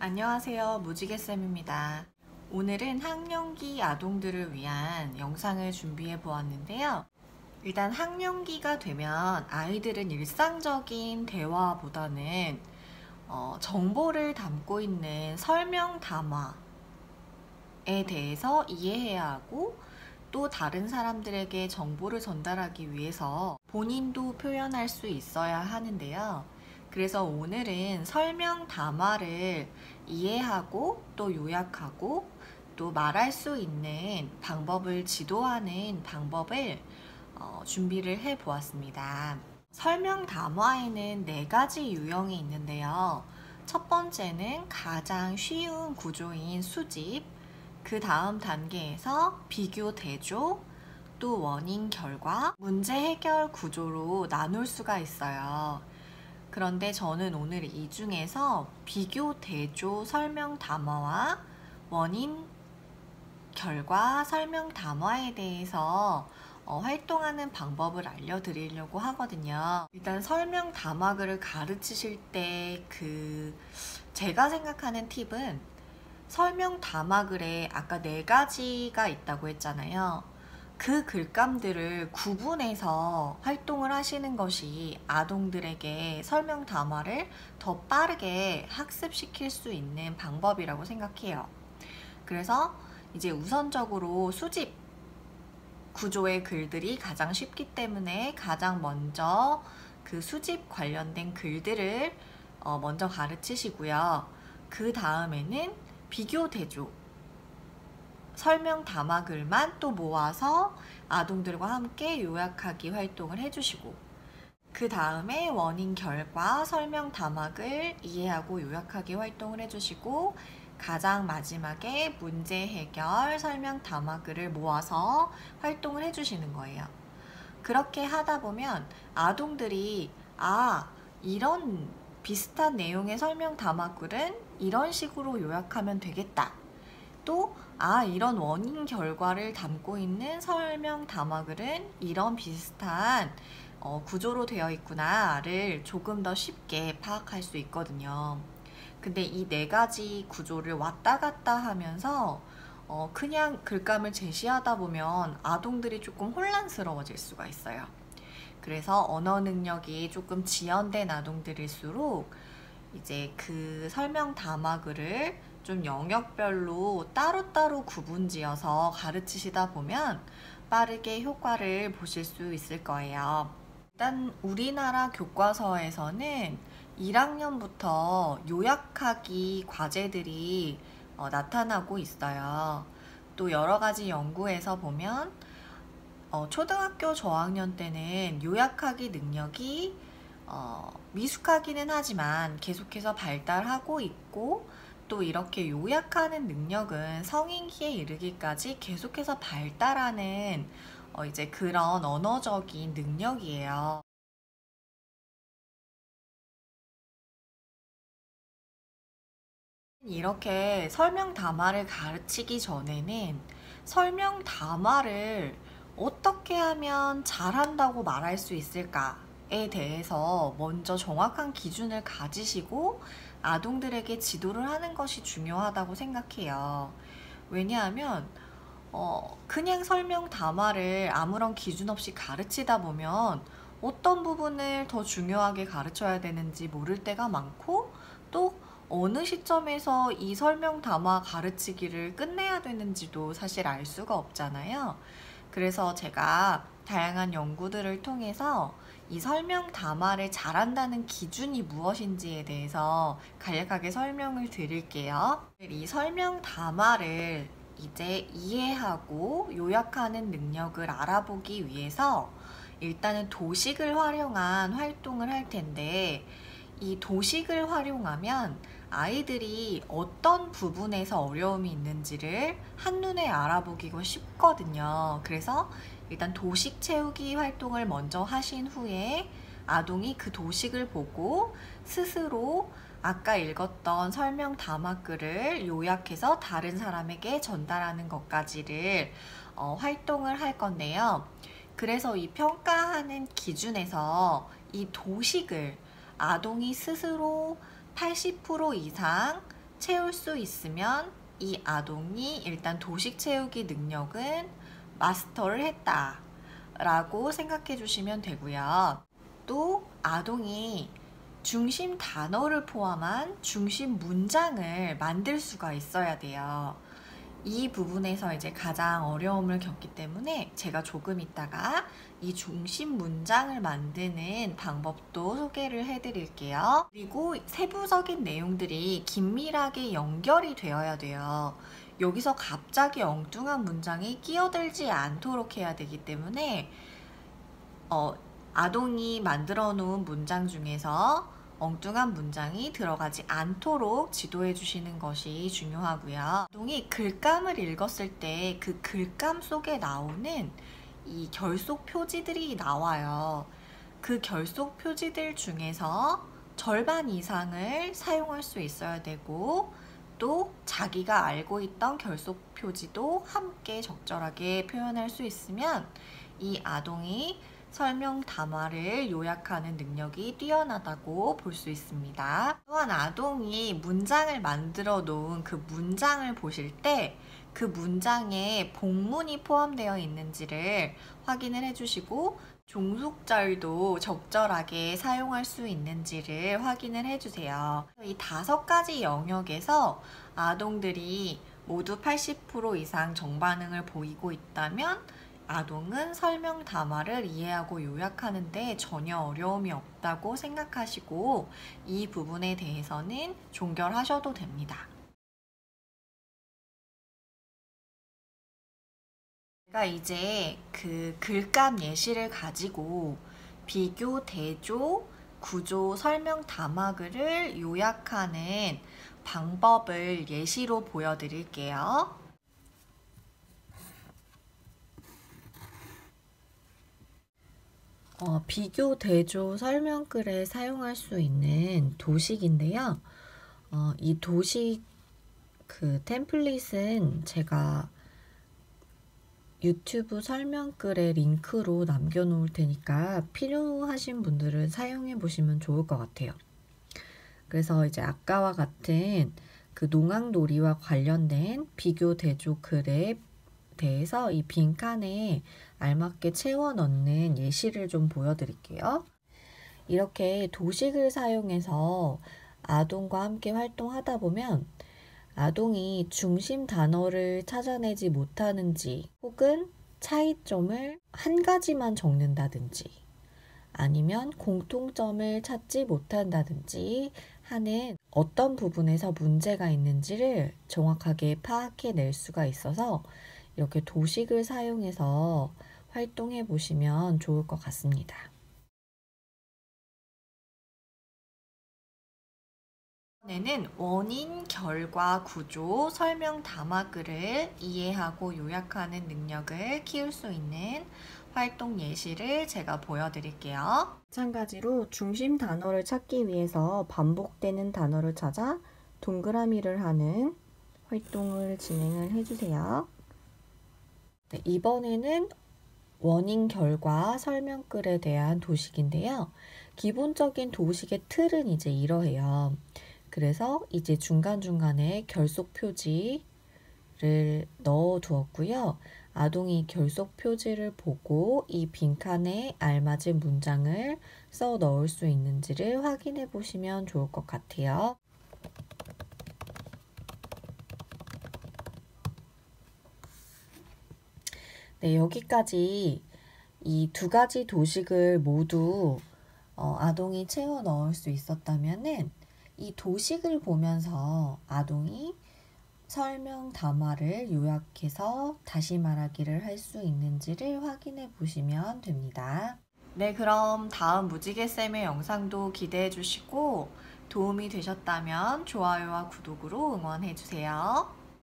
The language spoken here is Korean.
안녕하세요. 무지개쌤입니다. 오늘은 학령기 아동들을 위한 영상을 준비해 보았는데요. 일단 학령기가 되면 아이들은 일상적인 대화보다는 정보를 담고 있는 설명 담화에 대해서 이해해야 하고, 또 다른 사람들에게 정보를 전달하기 위해서 본인도 표현할 수 있어야 하는데요. 그래서 오늘은 설명 담화를 이해하고 또 요약하고 또 말할 수 있는 방법을 지도하는 방법을 준비를 해 보았습니다. 설명 담화에는 4가지 유형이 있는데요. 첫 번째는 가장 쉬운 구조인 수집, 그 다음 단계에서 비교 대조, 또 원인 결과, 문제 해결 구조로 나눌 수가 있어요. 그런데 저는 오늘 이 중에서 비교 대조 설명 담화와 원인 결과 설명 담화에 대해서 활동하는 방법을 알려드리려고 하거든요. 일단 설명 담화글을 가르치실 때 제가 생각하는 팁은, 설명 담화글에 아까 4가지가 있다고 했잖아요. 그 글감들을 구분해서 활동을 하시는 것이 아동들에게 설명 담화를 더 빠르게 학습시킬 수 있는 방법이라고 생각해요. 그래서 이제 우선적으로 수집 구조의 글들이 가장 쉽기 때문에 가장 먼저 그 수집 관련된 글들을 먼저 가르치시고요. 그 다음에는 비교 대조 설명 담화글만 또 모아서 아동들과 함께 요약하기 활동을 해주시고, 그 다음에 원인 결과 설명 담화글 이해하고 요약하기 활동을 해주시고, 가장 마지막에 문제 해결 설명 담화글을 모아서 활동을 해주시는 거예요. 그렇게 하다 보면 아동들이 이런 비슷한 내용의 설명 담화글은 이런 식으로 요약하면 되겠다, 또 이런 원인 결과를 담고 있는 설명 담화글은 이런 비슷한 구조로 되어 있구나를 조금 더 쉽게 파악할 수 있거든요. 근데 이 4가지 구조를 왔다 갔다 하면서 그냥 글감을 제시하다 보면 아동들이 조금 혼란스러워질 수가 있어요. 그래서 언어 능력이 조금 지연된 아동들일수록 이제 그 설명 담화글을 좀 영역별로 따로따로 구분지어서 가르치시다 보면 빠르게 효과를 보실 수 있을 거예요. 일단 우리나라 교과서에서는 1학년부터 요약하기 과제들이 나타나고 있어요. 또 여러 가지 연구에서 보면 초등학교 저학년 때는 요약하기 능력이 미숙하기는 하지만 계속해서 발달하고 있고, 또 이렇게 요약하는 능력은 성인기에 이르기까지 계속해서 발달하는 이제 그런 언어적인 능력이에요. 이렇게 설명 담화를 가르치기 전에는 설명 담화를 어떻게 하면 잘한다고 말할 수 있을까에 대해서 먼저 정확한 기준을 가지시고 아동들에게 지도를 하는 것이 중요하다고 생각해요. 왜냐하면 그냥 설명 담화를 아무런 기준 없이 가르치다 보면 어떤 부분을 더 중요하게 가르쳐야 되는지 모를 때가 많고, 또 어느 시점에서 이 설명 담화 가르치기를 끝내야 되는지도 사실 알 수가 없잖아요. 그래서 제가 다양한 연구들을 통해서 이 설명 담화를 잘한다는 기준이 무엇인지에 대해서 간략하게 설명을 드릴게요. 이 설명 담화를 이제 이해하고 요약하는 능력을 알아보기 위해서 일단은 도식을 활용한 활동을 할 텐데, 이 도식을 활용하면 아이들이 어떤 부분에서 어려움이 있는지를 한눈에 알아보기가 쉽거든요. 그래서 일단 도식 채우기 활동을 먼저 하신 후에 아동이 그 도식을 보고 스스로 아까 읽었던 설명 담화글을 요약해서 다른 사람에게 전달하는 것까지를 활동을 할 건데요. 그래서 이 평가하는 기준에서 이 도식을 아동이 스스로 80% 이상 채울 수 있으면 이 아동이 일단 도식 채우기 능력은 마스터를 했다 라고 생각해 주시면 되고요. 또 아동이 중심 단어를 포함한 중심 문장을 만들 수가 있어야 돼요. 이 부분에서 이제 가장 어려움을 겪기 때문에 제가 조금 있다가 이 중심 문장을 만드는 방법도 소개를 해드릴게요. 그리고 세부적인 내용들이 긴밀하게 연결이 되어야 돼요. 여기서 갑자기 엉뚱한 문장이 끼어들지 않도록 해야 되기 때문에 아동이 만들어 놓은 문장 중에서 엉뚱한 문장이 들어가지 않도록 지도해 주시는 것이 중요하고요. 아동이 글감을 읽었을 때 그 글감 속에 나오는 이 결속 표지들이 나와요. 그 결속 표지들 중에서 절반 이상을 사용할 수 있어야 되고 또 자기가 알고 있던 결속 표지도 함께 적절하게 표현할 수 있으면 이 아동이 설명 담화를 요약하는 능력이 뛰어나다고 볼 수 있습니다. 또한 아동이 문장을 만들어 놓은 그 문장을 보실 때 그 문장에 복문이 포함되어 있는지를 확인을 해주시고 종속절도 적절하게 사용할 수 있는지를 확인을 해주세요. 이 5가지 영역에서 아동들이 모두 80% 이상 정반응을 보이고 있다면 아동은 설명 담화를 이해하고 요약하는데 전혀 어려움이 없다고 생각하시고 이 부분에 대해서는 종결하셔도 됩니다. 제가 이제 그 글감 예시를 가지고 비교, 대조, 구조, 설명 담화글을 요약하는 방법을 예시로 보여드릴게요. 비교, 대조, 설명글에 사용할 수 있는 도식인데요. 이 도식 그 템플릿은 제가 유튜브 설명글에 링크로 남겨놓을 테니까 필요하신 분들은 사용해 보시면 좋을 것 같아요. 그래서 이제 아까와 같은 그 농악놀이와 관련된 비교, 대조 글에 대해서 이 빈칸에 알맞게 채워 넣는 예시를 좀 보여드릴게요. 이렇게 도식을 사용해서 아동과 함께 활동하다 보면 아동이 중심 단어를 찾아내지 못하는지 혹은 차이점을 한 가지만 적는다든지 아니면 공통점을 찾지 못한다든지 하는 어떤 부분에서 문제가 있는지를 정확하게 파악해낼 수가 있어서 이렇게 도식을 사용해서 활동해 보시면 좋을 것 같습니다. 이번에는 원인, 결과, 구조, 설명 담화글을 이해하고 요약하는 능력을 키울 수 있는 활동 예시를 제가 보여드릴게요. 마찬가지로 중심 단어를 찾기 위해서 반복되는 단어를 찾아 동그라미를 하는 활동을 진행을 해주세요. 네, 이번에는 원인, 결과, 설명글에 대한 도식인데요. 기본적인 도식의 틀은 이제 이러해요. 그래서 이제 중간중간에 결속 표지를 넣어 두었고요. 아동이 결속 표지를 보고 이 빈칸에 알맞은 문장을 써 넣을 수 있는지를 확인해 보시면 좋을 것 같아요. 네, 여기까지 이 2가지 도식을 모두 아동이 채워 넣을 수 있었다면은 이 도식을 보면서 아동이 설명 담화를 요약해서 다시 말하기를 할 수 있는지를 확인해 보시면 됩니다. 네, 그럼 다음 무지개쌤의 영상도 기대해 주시고 도움이 되셨다면 좋아요와 구독으로 응원해 주세요.